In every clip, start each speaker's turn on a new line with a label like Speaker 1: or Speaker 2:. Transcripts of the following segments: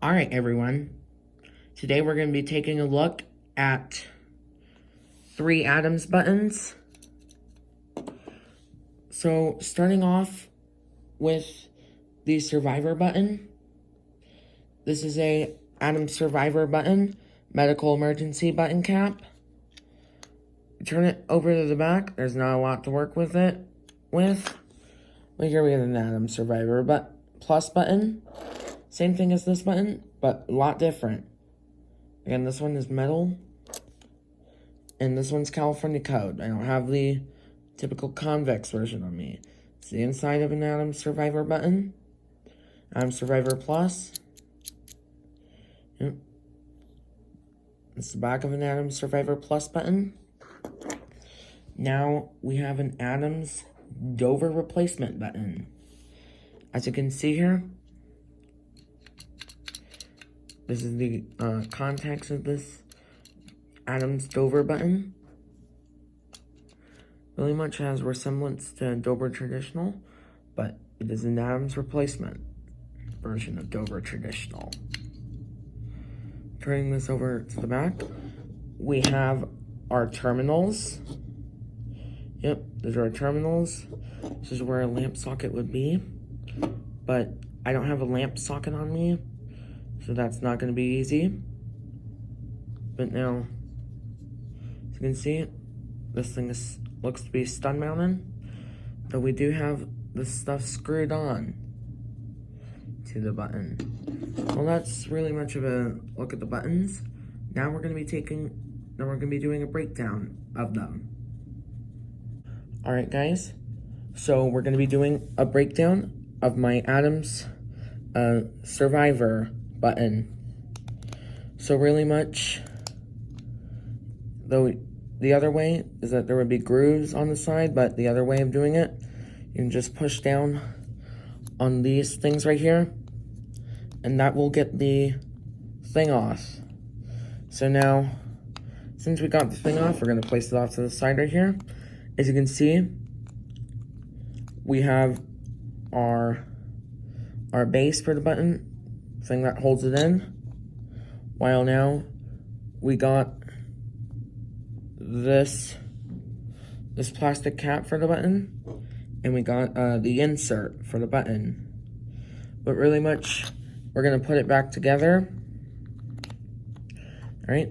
Speaker 1: Alright everyone, today we're going to be taking a look at 3 Adams buttons. So starting off with the Survivor button. This is a Adams Survivor button, medical emergency button cap. Turn it over to the back, there's not a lot to work with it with. But here we have an Adams Survivor plus button. Same thing as this button, but a lot different. Again, this one is metal, and this one's California code. I don't have the typical convex version on me. It's the inside of an Adams Survivor button. Adams Survivor Plus. Yep. It's the back of an Adams Survivor Plus button. Now we have an Adams Dover replacement button. As you can see here, this is the context of this Adams Dover button. Really much has resemblance to Dover Traditional, but it is an Adams replacement version of Dover Traditional. Turning this over to the back, we have our terminals. Yep, these are our terminals. This is where a lamp socket would be, but I don't have a lamp socket on me, so that's not going to be easy. But now, as you can see, this thing looks to be stun mounted, but we do have this stuff screwed on to the button. Well, that's really much of a look at the buttons. Now we're going to be doing a breakdown of them. Alright guys, so we're going to be doing a breakdown of my Adams Survivor button. So really much, though the other way is that there would be grooves on the side, but the other way of doing it, you can just push down on these things right here, and that will get the thing off. So now, since we got the thing off, we're going to place it off to the side right here. As you can see, we have our base for the button, thing that holds it in, while now we got this plastic cap for the button, and we got the insert for the button. But really much, we're gonna put it back together. All right,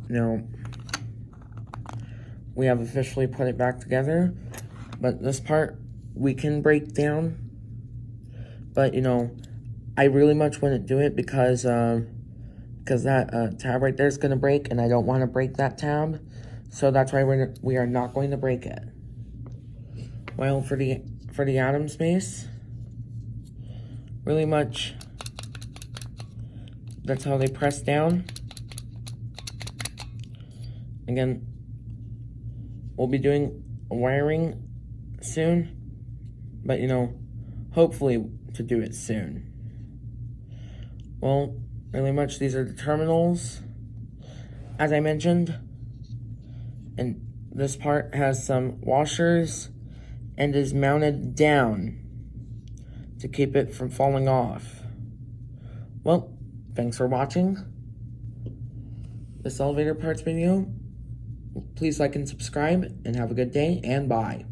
Speaker 1: now we have officially put it back together, but this part we can break down. But, you know, I really much wouldn't do it because that tab right there is going to break, and I don't want to break that tab. So that's why we are not going to break it. Well, for the Adams base, really much, that's how they press down. Again, we'll be doing wiring soon, but, you know, hopefully to do it soon. Well, really much, these are the terminals, as I mentioned, and this part has some washers and is mounted down to keep it from falling off. Well, thanks for watching this elevator parts video. Please like and subscribe, and have a good day, and bye.